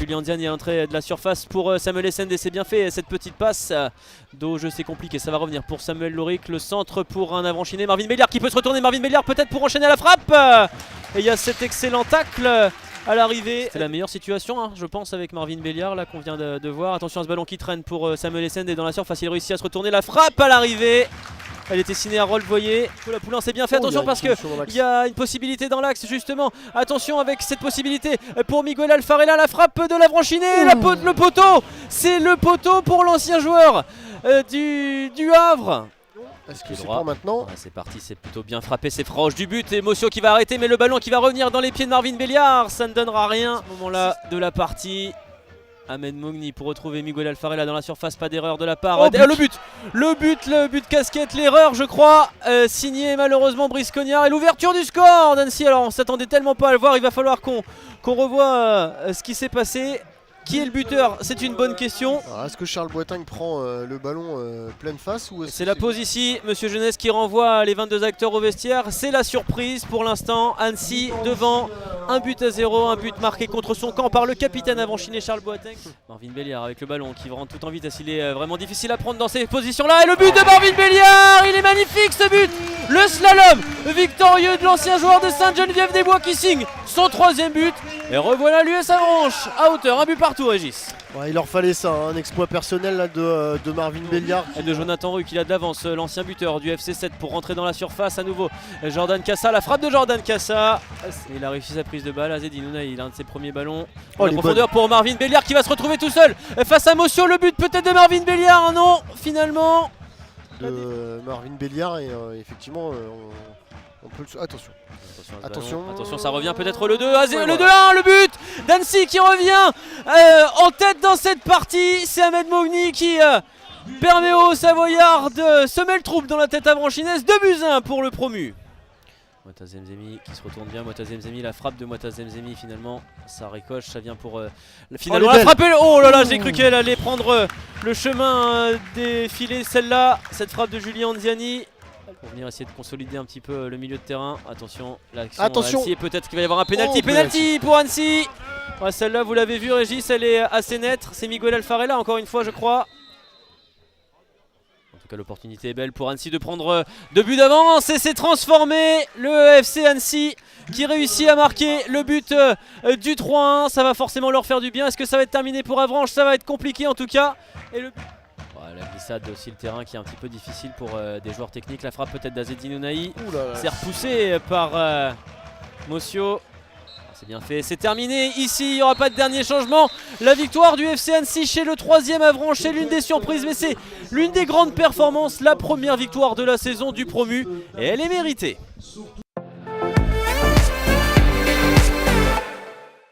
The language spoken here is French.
Julien Diani à l'entrée de la surface pour Samuel Essende et c'est bien fait cette petite passe. Dos jeu c'est compliqué, ça va revenir pour Samuel Loric. Le centre pour un Avranchiné, Marvin Béliard qui peut se retourner. Marvin Béliard peut-être pour enchaîner à la frappe. Et il y a cet excellent tacle à l'arrivée. C'est la meilleure situation hein, je pense avec Marvin Béliard là qu'on vient de voir. Attention à ce ballon qui traîne pour Samuel Essende et dans la surface il réussit à se retourner. La frappe à l'arrivée. Elle était signée à Rolf, vous voyez. La Poulain c'est bien fait, attention parce qu'il y a une possibilité dans l'axe justement. Attention avec cette possibilité pour Miguel Alfarella, la frappe de l'Avranchiné, le poteau. C'est le poteau pour l'ancien joueur du Havre. Est-ce que c'est pour maintenant? C'est parti, c'est plutôt bien frappé, c'est proche du but. Et Mossio qui va arrêter mais le ballon qui va revenir dans les pieds de Marvin Béliard. Ça ne donnera rien à ce moment-là de la partie. Ahmed Mogni pour retrouver Miguel Alfarella dans la surface, pas d'erreur de la part. Le but casquette, l'erreur je crois, signé malheureusement Brice Cognard et l'ouverture du score d'Annecy. Alors on s'attendait tellement pas à le voir, il va falloir qu'on revoie ce qui s'est passé. Qui est le buteur? C'est une bonne question. Est-ce que Charles Boiteng prend le ballon pleine face ou c'est la pause ici, Monsieur Jeunesse qui renvoie les 22 acteurs au vestiaire. C'est la surprise pour l'instant. Annecy devant, 1-0, un but marqué contre son camp par le capitaine Avranchiné Charles Boiteng. Marvin Béliard avec le ballon qui rentre tout en vitesse. Il est vraiment difficile à prendre dans ces positions-là. Et le but de Marvin Béliard, il est magnifique ce but. Le slalom victorieux de l'ancien joueur de Sainte-Geneviève-des-Bois qui signe son 3e but. Et revoilà l'US Avranches à hauteur, un but partout Régis. Ouais, il leur fallait ça, un exploit personnel là, de Marvin Béliard. Et de Jonathan Rue qui a de l'avance, l'ancien buteur du FC7 pour rentrer dans la surface à nouveau. Jordan Cassa, la frappe de Jordan Cassa. Il a réussi sa prise de balle, Azedine Ounaï, il a un de ses premiers ballons. La profondeur pour Marvin Béliard qui va se retrouver tout seul face à Mossio. Le but peut-être de Marvin Béliard, non finalement. De Marvin Béliard et effectivement on peut le... Attention, ça revient peut-être le 2 à 0, le 2-1, le but d'Annecy qui revient en tête dans cette partie. C'est Ahmed Mogni qui permet aux Savoyards de semer le trouble dans la tête avranchinaise. 2-1 pour le promu. Mouata Zemzemi qui se retourne bien, Mouata Zemzemi, la frappe de Mouata Zemzemi finalement, ça ricoche, ça vient pour finalement la frappe. Oh là là, j'ai cru qu'elle allait prendre le chemin des filets celle-là, cette frappe de Julien Diani. Pour venir essayer de consolider un petit peu le milieu de terrain. Attention, l'action Annecy, et peut-être qu'il va y avoir un penalty. Penalty pour Annecy. Ouais, celle-là, vous l'avez vu Régis, elle est assez nette. C'est Miguel Alfarella encore une fois je crois. En tout cas l'opportunité est belle pour Annecy de prendre 2 buts d'avance. Et c'est transformé, le FC Annecy qui réussit à marquer le but du 3-1. Ça va forcément leur faire du bien. Est-ce que ça va être terminé pour Avranches? Ça va être compliqué en tout cas. Et le... La glissade aussi, le terrain qui est un petit peu difficile pour des joueurs techniques. La frappe peut-être d'Azedine Ounaï. C'est repoussé par Mossio. C'est bien fait, c'est terminé. Ici, il n'y aura pas de dernier changement. La victoire du FC Annecy chez le 3e Avranches, c'est l'une des surprises, mais c'est l'une des grandes performances. La première victoire de la saison du promu et elle est méritée.